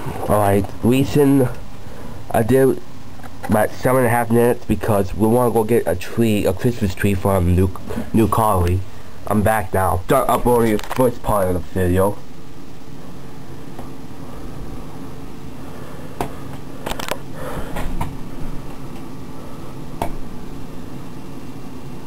Alright, reason I did about 7.5 minutes because we want to go get a Christmas tree from New Carly. I'm back now. Start uploading the first part of the video.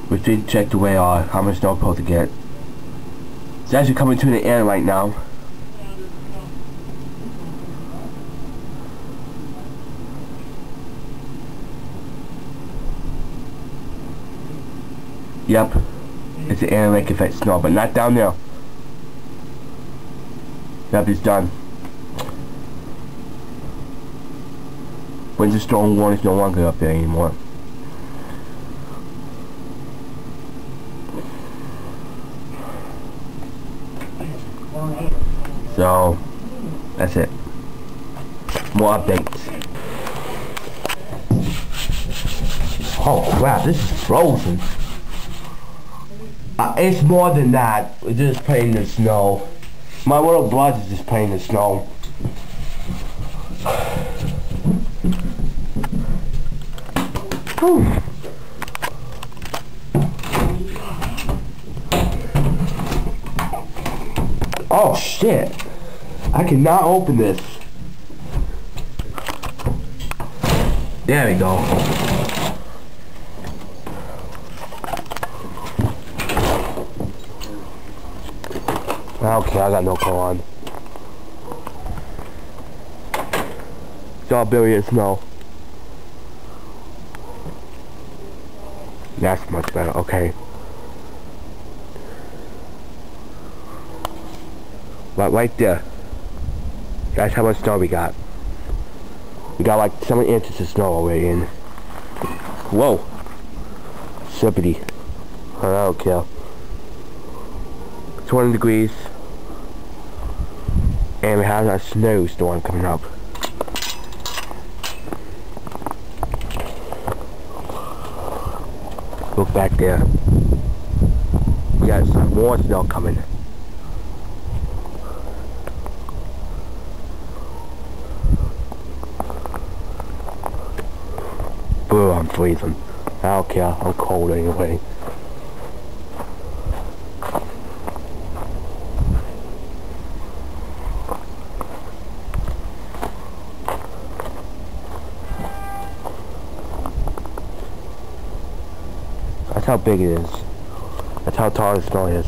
We should check the way on how much snow I'm supposed to get. It's actually coming to the end right now. Yep, it's the air lake effect snow, but not down there. Yep, it's done. Winter storm warning is no longer up there anymore. So, that's it. More updates. Oh crap, this is frozen. It's more than that. We're just playing in the snow. My little brother's just playing in the snow. Whew. Oh shit. I cannot open this. There we go. Okay, I got no coat on. It's all billion snow. That's much better, okay. But right there. That's how much snow we got. We got like 7 inches of snow already in. Whoa. Slippity. I don't care. 20 degrees. And we have a snowstorm coming up. Look back there. We got some more snow coming. Boo, I'm freezing. I don't care, I'm cold anyway. That's how big it is. That's how tall the snow is.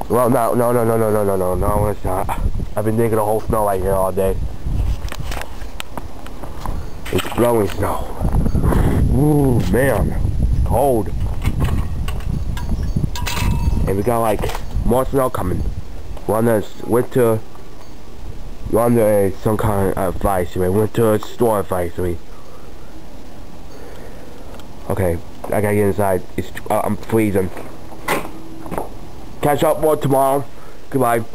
Well, no, it's not. I've been digging a whole snow right here all day. It's blowing snow. Ooh, man. It's cold. And we got like more snow coming. We're on this winter. We're under some kind of advisory. Winter storm advisory. Okay. I gotta get inside. I'm freezing. Catch up more tomorrow. Goodbye.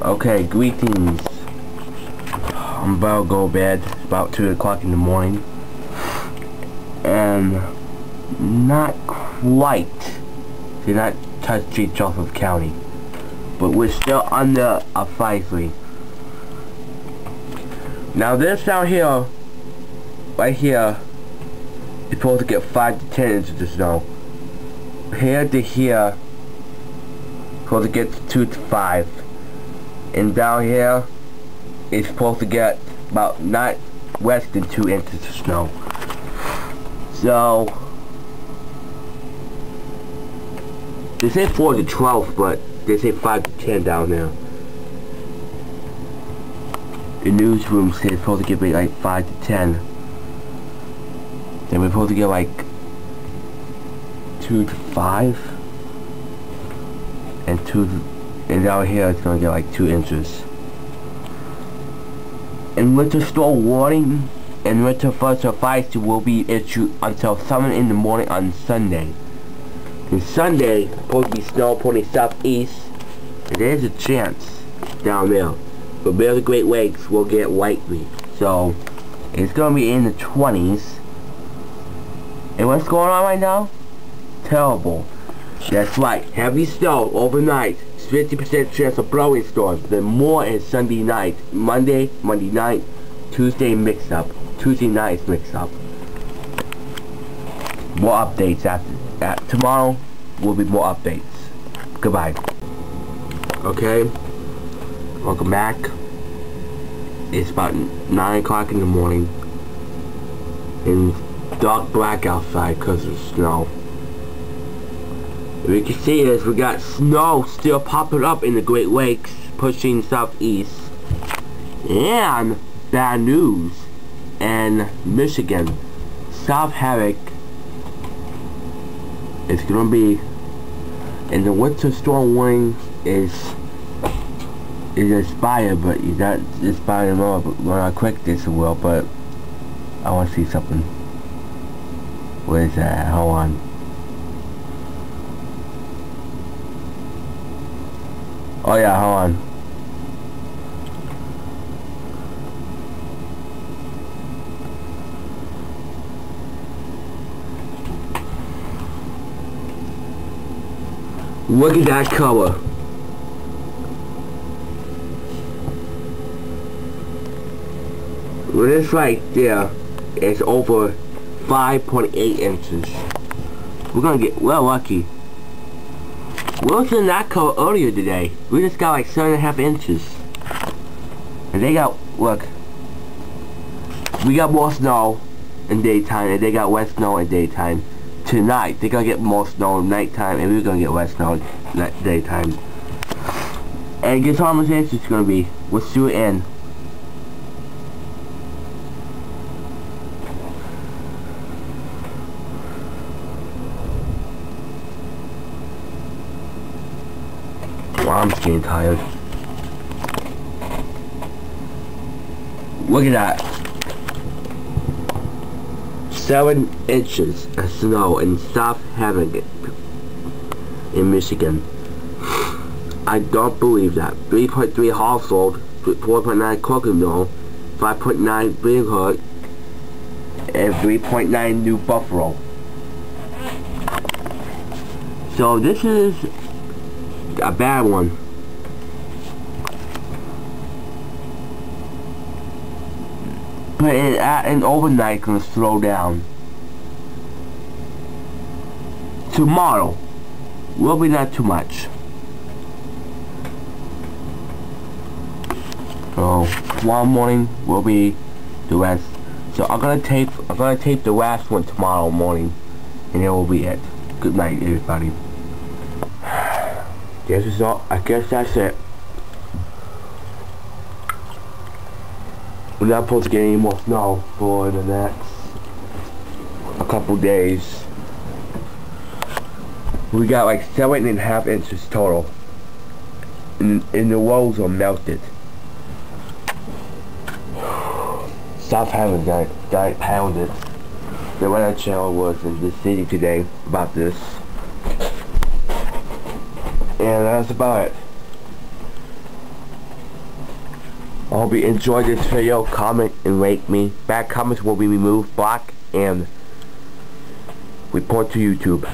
Okay, greetings. I'm about to go to bed. It's about 2 o'clock in the morning. And not quite. Did not touch Johnson County. But we're still under a advisory. Now this down here, right here, is supposed to get 5 to 10 inches of snow. Here to here, supposed to get 2 to 5. And down here, it's supposed to get about not less than 2 inches of snow. So, they say 4 to 12, but they say 5 to 10 down there. The newsroom says it's supposed to get like 5 to 10. Then we're supposed to get like 2 to 5. And down here it's gonna get like 2 inches. And winter storm warning and winter first advice will be issued until 7 in the morning on Sunday. And Sunday, supposed to be snow pointing southeast, and there's a chance down there. But the Great Lakes will get lightly. So, it's going to be in the 20s. And what's going on right now? Terrible. That's right. Heavy snow overnight. 50% chance of blowing storms. Then more is Sunday night. Monday night. Tuesday mix up. Tuesday night mix up. More updates after that. Tomorrow will be more updates. Goodbye. Okay. Welcome back. It's about 9 o'clock in the morning. And dark black outside because of snow. We can see is we got snow still popping up in the Great Lakes, pushing southeast. And bad news in Michigan. South Havoc is gonna be, and the winter storm warning is expired, but you not expired anymore. But when I click this it will, but I want to see something. What is that? Hold on. Oh yeah, hold on. Look at that color. Well, this right there is over 5.8 inches. We're lucky. We was in that color earlier today. We just got like 7.5 inches. And they got, look. We got more snow in daytime and they got less snow in daytime. Tonight, they're gonna get more snow in nighttime and we're gonna get less snow in daytime. And guess how much inches it's gonna be? We'll see it in. Well, I'm getting tired. Look at that. 7 inches of snow in South Havoc in Michigan. I don't believe that. 3.3 Household, 4.9 Coconut, 5.9 Green Hood, and 3.9 New Buffalo. So this is a bad one. But an overnight gonna slow down. Tomorrow will be not too much. So tomorrow morning will be the rest. So I'm gonna tape the last one tomorrow morning, and it will be it. Good night, everybody. This is all. I guess that's it. We're not supposed to get any more snow for the next a couple days. We got like 7.5 inches total, and the roads are melted. South Haven got pounded. The weather channel was in the city today about this. And that's about it. I hope you enjoyed this video. Comment and rate me. Bad comments will be removed, blocked, and report to YouTube.